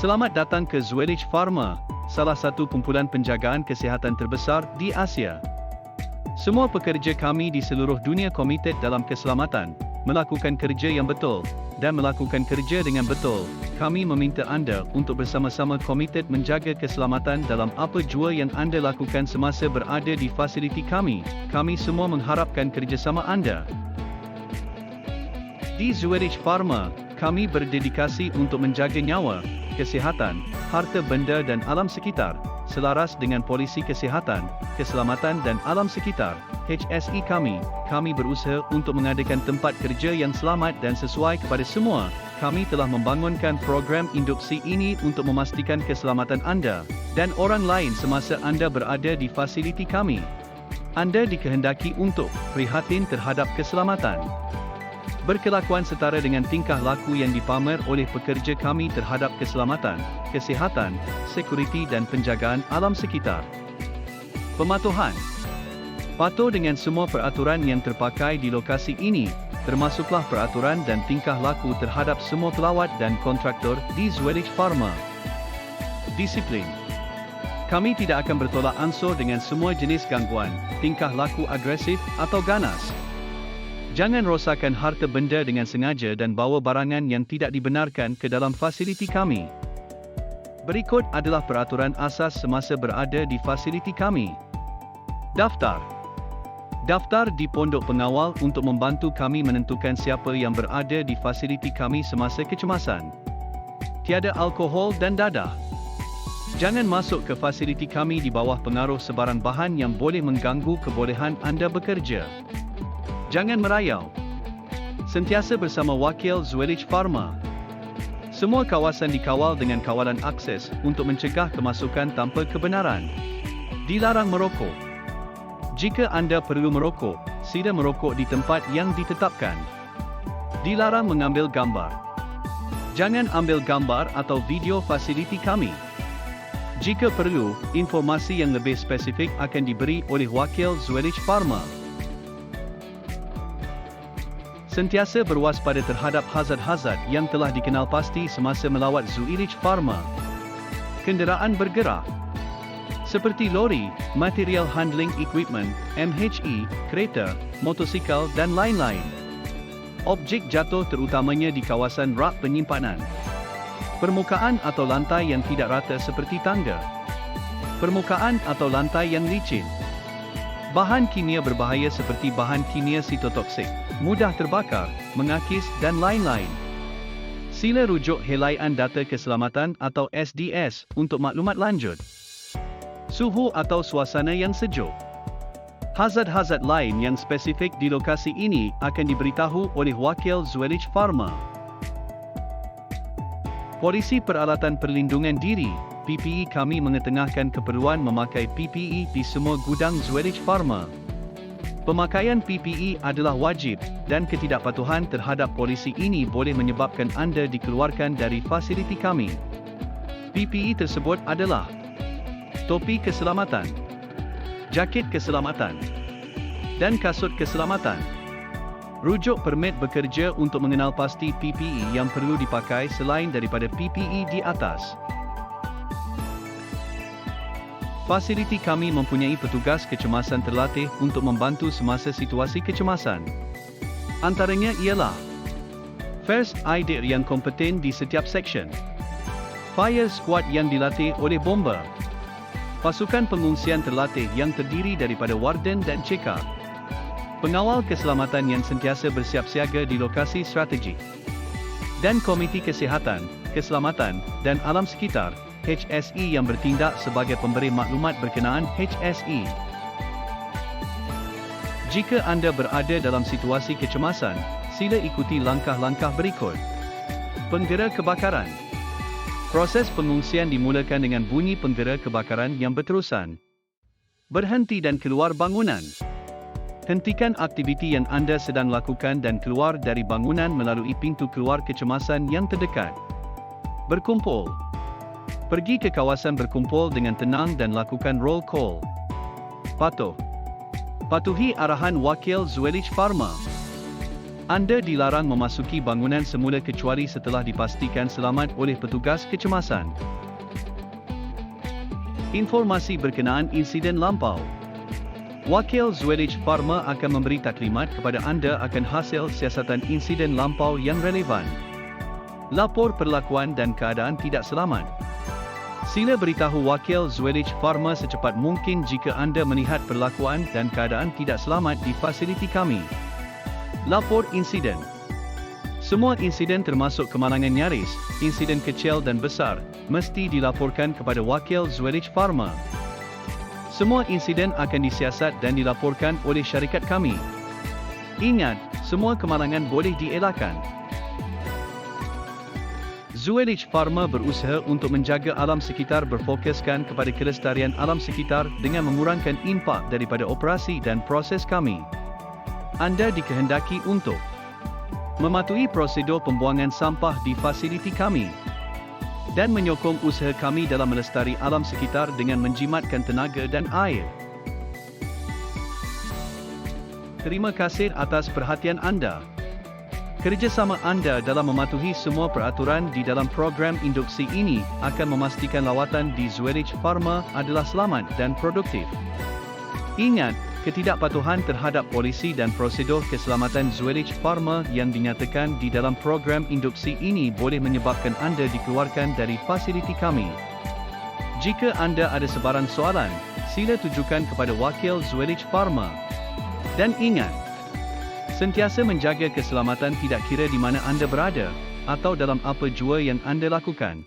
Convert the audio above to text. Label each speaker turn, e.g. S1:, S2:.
S1: Selamat datang ke Zuelich Pharma, salah satu kumpulan penjagaan kesihatan terbesar di Asia. Semua pekerja kami di seluruh dunia komited dalam keselamatan, melakukan kerja yang betul, dan melakukan kerja dengan betul. Kami meminta anda untuk bersama-sama komited menjaga keselamatan dalam apa jua yang anda lakukan semasa berada di fasiliti kami. Kami semua mengharapkan kerjasama anda. Di Zuelich Pharma, kami berdedikasi untuk menjaga nyawa, kesihatan, harta benda dan alam sekitar, selaras dengan polisi kesihatan, keselamatan dan alam sekitar, HSE kami. Kami berusaha untuk mengadakan tempat kerja yang selamat dan sesuai kepada semua. Kami telah membangunkan program induksi ini untuk memastikan keselamatan anda dan orang lain semasa anda berada di fasiliti kami. Anda dikehendaki untuk prihatin terhadap keselamatan, berkelakuan setara dengan tingkah laku yang dipamer oleh pekerja kami terhadap keselamatan, kesihatan, sekuriti dan penjagaan alam sekitar. Pematuhan. Patuh dengan semua peraturan yang terpakai di lokasi ini, termasuklah peraturan dan tingkah laku terhadap semua pelawat dan kontraktor di Zuelich Pharma. Disiplin. Kami tidak akan bertolak ansur dengan semua jenis gangguan, tingkah laku agresif atau ganas. Jangan rosakkan harta benda dengan sengaja dan bawa barangan yang tidak dibenarkan ke dalam fasiliti kami. Berikut adalah peraturan asas semasa berada di fasiliti kami. Daftar. Daftar di pondok pengawal untuk membantu kami menentukan siapa yang berada di fasiliti kami semasa kecemasan. Tiada alkohol dan dadah. Jangan masuk ke fasiliti kami di bawah pengaruh sebarang bahan yang boleh mengganggu kebolehan anda bekerja. Jangan merayau. Sentiasa bersama wakil Zuelich Pharma. Semua kawasan dikawal dengan kawalan akses untuk mencegah kemasukan tanpa kebenaran. Dilarang merokok. Jika anda perlu merokok, sila merokok di tempat yang ditetapkan. Dilarang mengambil gambar. Jangan ambil gambar atau video fasiliti kami. Jika perlu, informasi yang lebih spesifik akan diberi oleh wakil Zuelich Pharma. Sentiasa berwaspada terhadap hazard-hazard yang telah dikenal pasti semasa melawat Zuelich Pharma. Kenderaan bergerak seperti lori, material handling equipment, MHE, kereta, motosikal dan lain-lain. Objek jatuh terutamanya di kawasan rak penyimpanan. Permukaan atau lantai yang tidak rata seperti tangga. Permukaan atau lantai yang licin. Bahan kimia berbahaya seperti bahan kimia sitotoksik, mudah terbakar, mengakis dan lain-lain. Sila rujuk helaian data keselamatan atau SDS untuk maklumat lanjut. Suhu atau suasana yang sejuk. Hazard-hazard lain yang spesifik di lokasi ini akan diberitahu oleh wakil Zuelich Pharma. Polisi Peralatan Perlindungan Diri, PPE kami mengetengahkan keperluan memakai PPE di semua gudang Zuelich Pharma. Pemakaian PPE adalah wajib, dan ketidakpatuhan terhadap polisi ini boleh menyebabkan anda dikeluarkan dari fasiliti kami. PPE tersebut adalah topi keselamatan, jaket keselamatan, dan kasut keselamatan. Rujuk permit bekerja untuk mengenal pasti PPE yang perlu dipakai selain daripada PPE di atas. Fasiliti kami mempunyai petugas kecemasan terlatih untuk membantu semasa situasi kecemasan. Antaranya ialah First Aid yang kompeten di setiap seksyen, Fire Squad yang dilatih oleh bomba, pasukan pengungsian terlatih yang terdiri daripada warden dan cekar, pengawal keselamatan yang sentiasa bersiap siaga di lokasi strategik, dan komiti kesihatan, keselamatan dan alam sekitar, HSE yang bertindak sebagai pemberi maklumat berkenaan HSE. Jika anda berada dalam situasi kecemasan, sila ikuti langkah-langkah berikut. Penggera kebakaran. Proses pengungsian dimulakan dengan bunyi penggera kebakaran yang berterusan. Berhenti dan keluar bangunan. Hentikan aktiviti yang anda sedang lakukan dan keluar dari bangunan melalui pintu keluar kecemasan yang terdekat. Berkumpul. Pergi ke kawasan berkumpul dengan tenang dan lakukan roll call. Patuh. Patuhi arahan wakil Zuelich Pharma. Anda dilarang memasuki bangunan semula kecuali setelah dipastikan selamat oleh petugas kecemasan. Informasi berkenaan insiden lampau. Wakil Zwellich Pharma akan memberi taklimat kepada anda akan hasil siasatan insiden lampau yang relevan. Lapor perlakuan dan keadaan tidak selamat. Sila beritahu Wakil Zwellich Pharma secepat mungkin jika anda melihat perlakuan dan keadaan tidak selamat di fasiliti kami. Lapor insiden. Semua insiden termasuk kemalangan nyaris, insiden kecil dan besar, mesti dilaporkan kepada Wakil Zwellich Pharma. Semua insiden akan disiasat dan dilaporkan oleh syarikat kami. Ingat, semua kemalangan boleh dielakkan. Zwellich Pharma berusaha untuk menjaga alam sekitar berfokuskan kepada kelestarian alam sekitar dengan mengurangkan impak daripada operasi dan proses kami. Anda dikehendaki untuk mematuhi prosedur pembuangan sampah di fasiliti kami dan menyokong usaha kami dalam melestari alam sekitar dengan menjimatkan tenaga dan air. Terima kasih atas perhatian anda. Kerjasama anda dalam mematuhi semua peraturan di dalam program induksi ini akan memastikan lawatan di Zwellich Pharma adalah selamat dan produktif. Ingat, ketidakpatuhan terhadap polisi dan prosedur keselamatan Zwellich Pharma yang dinyatakan di dalam program induksi ini boleh menyebabkan anda dikeluarkan dari fasiliti kami. Jika anda ada sebarang soalan, sila tujukan kepada Wakil Zwellich Pharma. Dan ingat, sentiasa menjaga keselamatan tidak kira di mana anda berada, atau dalam apa jua yang anda lakukan.